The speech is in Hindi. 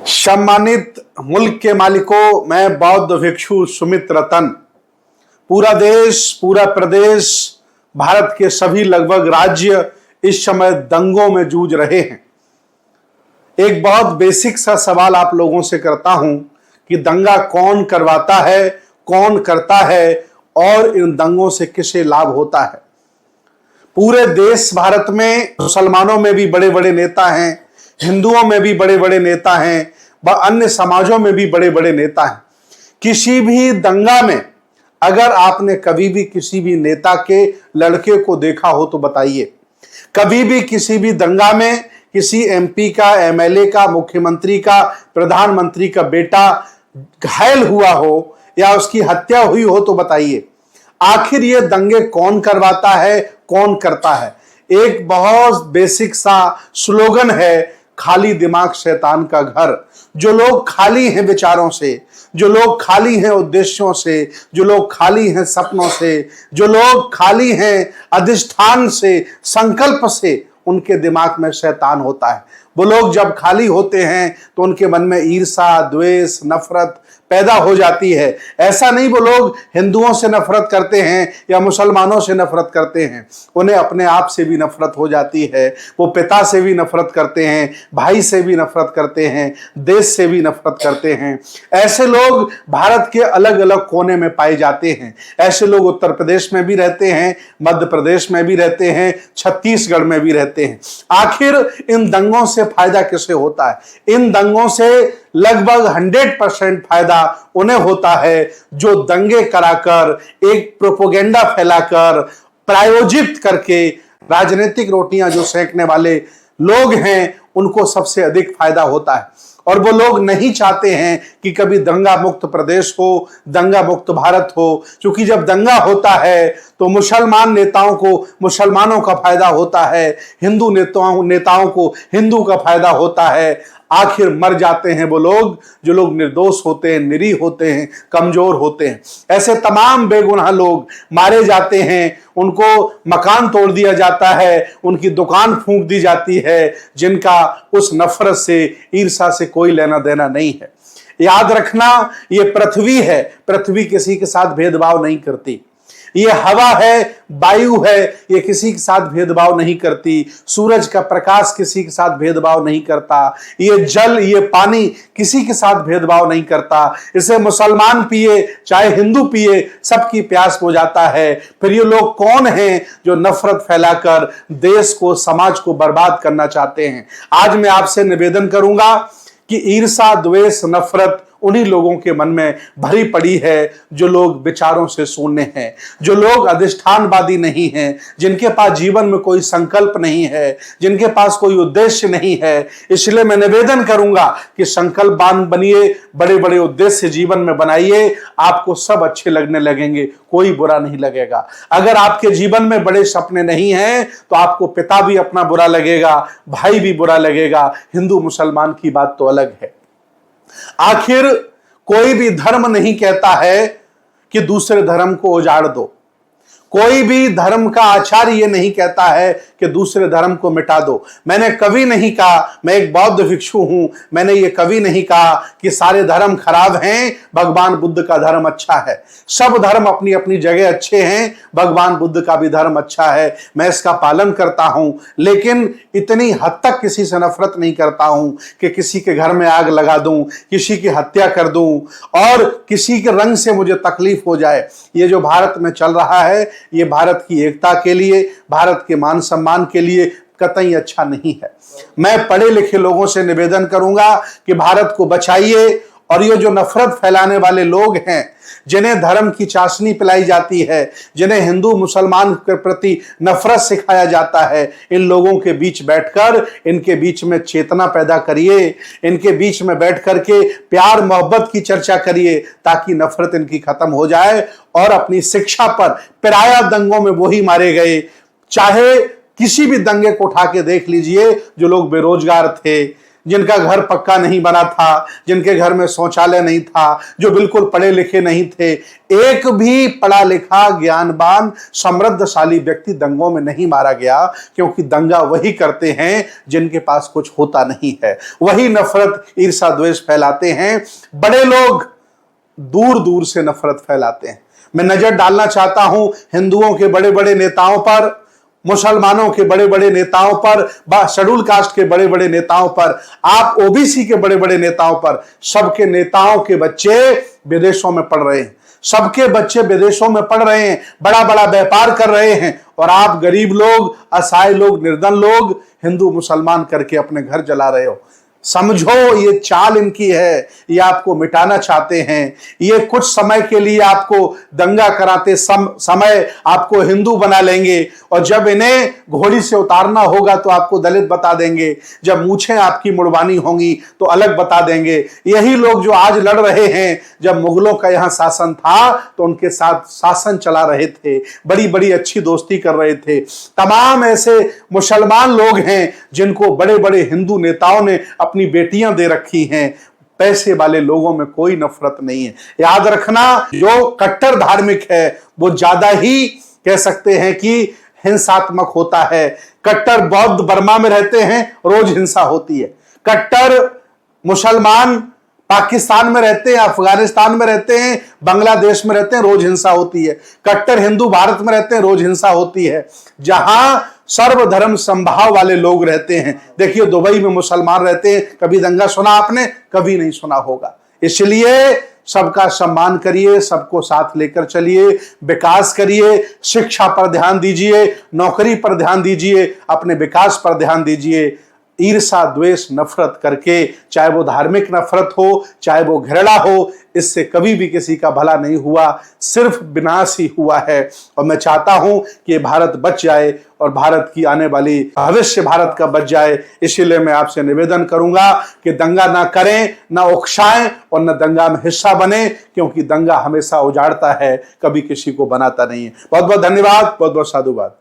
सम्मानित मुल्क के मालिकों, मैं बौद्ध भिक्षु सुमित रतन। पूरा देश, पूरा प्रदेश, भारत के सभी लगभग राज्य इस समय दंगों में जूझ रहे हैं। एक बहुत बेसिक सा सवाल आप लोगों से करता हूं कि दंगा कौन करवाता है, कौन करता है और इन दंगों से किसे लाभ होता है। पूरे देश भारत में मुसलमानों में भी बड़े बड़े नेता हैं, हिंदुओं में भी बड़े बड़े नेता हैं, व अन्य समाजों में भी बड़े बड़े नेता हैं। किसी भी दंगा में अगर आपने कभी भी किसी भी नेता के लड़के को देखा हो तो बताइए। कभी भी किसी भी दंगा में किसी एमपी का, एमएलए का, मुख्यमंत्री का, प्रधानमंत्री का बेटा घायल हुआ हो या उसकी हत्या हुई हो तो बताइए। आखिर ये दंगे कौन करवाता है, कौन करता है? एक बहुत बेसिक सा स्लोगन है, खाली दिमाग शैतान का घर। जो लोग खाली हैं विचारों से, जो लोग खाली हैं उद्देश्यों से, जो लोग खाली हैं सपनों से, जो लोग खाली हैं अधिष्ठान से, संकल्प से, उनके दिमाग में शैतान होता है। वो लोग जब खाली होते हैं तो उनके मन में ईर्ष्या, द्वेष, नफरत पैदा हो जाती है। ऐसा नहीं वो लोग हिंदुओं से नफरत करते हैं या मुसलमानों से नफरत करते हैं, उन्हें अपने आप से भी नफरत हो जाती है। वो पिता से भी नफरत करते हैं, भाई से भी नफरत करते हैं, देश से भी नफरत करते हैं। ऐसे लोग भारत के अलग अलग कोने में पाए जाते हैं। ऐसे लोग उत्तर प्रदेश में भी रहते हैं, मध्य प्रदेश में भी रहते हैं, छत्तीसगढ़ में भी रहते हैं। आखिर इन दंगों से फायदा किसे होता है? इन दंगों से लगभग 100% फायदा उन्हें होता है जो दंगे कराकर, एक प्रोपोगेंडा फैलाकर, प्रायोजित करके राजनीतिक रोटियां जो सेकने वाले लोग हैं, उनको सबसे अधिक फायदा होता है। और वो लोग नहीं चाहते हैं कि कभी दंगा मुक्त प्रदेश हो, दंगा मुक्त भारत हो, क्योंकि जब दंगा होता है तो मुसलमान नेताओं को मुसलमानों का फायदा होता है, हिंदू नेताओं को हिंदू का फायदा होता है। आखिर मर जाते हैं वो लोग जो लोग निर्दोष होते हैं, निरीह होते हैं, कमजोर होते हैं। ऐसे तमाम बेगुनाह लोग मारे जाते हैं, उनको मकान तोड़ दिया जाता है, उनकी दुकान फूंक दी जाती है, जिनका उस नफरत से, ईर्ष्या से कोई लेना देना नहीं है। याद रखना, ये पृथ्वी है, पृथ्वी किसी के साथ भेदभाव नहीं करती। ये हवा है, वायु है, ये किसी के साथ भेदभाव नहीं करती। सूरज का प्रकाश किसी के साथ भेदभाव नहीं करता। ये जल, ये पानी किसी के साथ भेदभाव नहीं करता। इसे मुसलमान पिए चाहे हिंदू पिए, सबकी प्यास हो जाता है। फिर ये लोग कौन हैं जो नफरत फैलाकर देश को, समाज को बर्बाद करना चाहते हैं? आज मैं आपसे निवेदन करूंगा कि ईर्ष्या, द्वेष, नफरत उन्हीं लोगों के मन में भरी पड़ी है जो लोग विचारों से शून्य हैं, जो लोग अधिष्ठानवादी नहीं हैं, जिनके पास जीवन में कोई संकल्प नहीं है, जिनके पास कोई उद्देश्य नहीं है। इसलिए मैं निवेदन करूंगा कि संकल्पवान बनिए, बड़े बड़े उद्देश्य जीवन में बनाइए, आपको सब अच्छे लगने लगेंगे, कोई बुरा नहीं लगेगा। अगर आपके जीवन में बड़े सपने नहीं हैं तो आपको पिता भी अपना बुरा लगेगा, भाई भी बुरा लगेगा। हिंदू मुसलमान की बात तो अलग है। आखिर कोई भी धर्म नहीं कहता है कि दूसरे धर्म को उजाड़ दो। कोई भी धर्म का आचार्य ये नहीं कहता है कि दूसरे धर्म को मिटा दो। मैंने कभी नहीं कहा, मैं एक बौद्ध भिक्षु हूं, मैंने ये कभी नहीं कहा कि सारे धर्म खराब हैं, भगवान बुद्ध का धर्म अच्छा है। सब धर्म अपनी अपनी जगह अच्छे हैं, भगवान बुद्ध का भी धर्म अच्छा है, मैं इसका पालन करता हूं। लेकिन इतनी हद तक किसी से नफरत नहीं करता हूं कि किसी के घर में आग लगा दूं, किसी की हत्या कर दूं और किसी के रंग से मुझे तकलीफ हो जाए। ये जो भारत में चल रहा है, ये भारत की एकता के लिए, भारत के मान सम्मान के लिए कतई अच्छा नहीं है। मैं पढ़े लिखे लोगों से निवेदन करूंगा कि भारत को बचाइए। और ये जो नफरत फैलाने वाले लोग हैं, जिन्हें धर्म की चाशनी पिलाई जाती है, जिन्हें हिंदू मुसलमान के प्रति नफरत सिखाया जाता है, इन लोगों के बीच बैठकर इनके बीच में चेतना पैदा करिए, इनके बीच में बैठ करके प्यार मोहब्बत की चर्चा करिए, ताकि नफरत इनकी खत्म हो जाए। और अपनी शिक्षा पर, पराया दंगों में वही मारे गए, चाहे किसी भी दंगे को उठा के देख लीजिए, जो लोग बेरोजगार थे, जिनका घर पक्का नहीं बना था, जिनके घर में शौचालय नहीं था, जो बिल्कुल पढ़े लिखे नहीं थे, एक भी पढ़ा लिखा ज्ञानवान समृद्धशाली व्यक्ति दंगों में नहीं मारा गया, क्योंकि दंगा वही करते हैं जिनके पास कुछ होता नहीं है, वही नफरत ईर्ष्या द्वेष फैलाते हैं। बड़े लोग दूर दूर से नफरत फैलाते हैं। मैं नजर डालना चाहता हूं हिंदुओं के बड़े बड़े नेताओं पर, मुसलमानों के बड़े बड़े नेताओं पर, शेड्यूल कास्ट के बड़े बड़े नेताओं पर, आप ओबीसी के बड़े बड़े नेताओं पर। सबके नेताओं के बच्चे विदेशों में पढ़ रहे हैं, सबके बच्चे विदेशों में पढ़ रहे हैं, बड़ा बड़ा व्यापार कर रहे हैं, और आप गरीब लोग, असहाय लोग, निर्धन लोग हिंदू मुसलमान करके अपने घर जला रहे हो। समझो ये चाल इनकी है, ये आपको मिटाना चाहते हैं। ये कुछ समय के लिए आपको दंगा कराते समय आपको हिंदू बना लेंगे, और जब इन्हें घोड़ी से उतारना होगा तो आपको दलित बता देंगे, जब मूछें आपकी मुड़वानी होंगी तो अलग बता देंगे। यही लोग जो आज लड़ रहे हैं, जब मुगलों का यहां शासन था तो उनके साथ शासन चला रहे थे, बड़ी बड़ी अच्छी दोस्ती कर रहे थे। तमाम ऐसे मुसलमान लोग हैं जिनको बड़े बड़े हिंदू नेताओं ने अपनी बेटियां दे रखी हैं। पैसे वाले लोगों में कोई नफरत नहीं है। याद रखना, जो कट्टर धार्मिक है वो ज्यादा ही कह सकते हैं कि हिंसात्मक होता है। कट्टर बौद्ध बर्मा में रहते हैं, रोज हिंसा होती है। कट्टर मुसलमान पाकिस्तान में रहते हैं, अफगानिस्तान में रहते हैं, बांग्लादेश में रहते हैं, रोज हिंसा होती है। कट्टर हिंदू भारत में रहते हैं, रोज हिंसा होती है। जहां सर्वधर्म संभाव वाले लोग रहते हैं, देखिए दुबई में मुसलमान रहते हैं, कभी दंगा सुना आपने? कभी नहीं सुना होगा। इसलिए सबका सम्मान करिए, सबको साथ लेकर चलिए, विकास करिए, शिक्षा पर ध्यान दीजिए, नौकरी पर ध्यान दीजिए, अपने विकास पर ध्यान दीजिए। ईर्ष्या द्वेष नफरत करके, चाहे वो धार्मिक नफरत हो, चाहे वो घृणा हो, इससे कभी भी किसी का भला नहीं हुआ, सिर्फ विनाश ही हुआ है। और मैं चाहता हूं कि भारत बच जाए और भारत की आने वाली भविष्य भारत का बच जाए। इसीलिए मैं आपसे निवेदन करूंगा कि दंगा ना करें, ना उकसाएं और न दंगा में हिस्सा बने, क्योंकि दंगा हमेशा उजाड़ता है, कभी किसी को बनाता नहीं है। बहुत बहुत धन्यवाद, बहुत बहुत साधुवाद।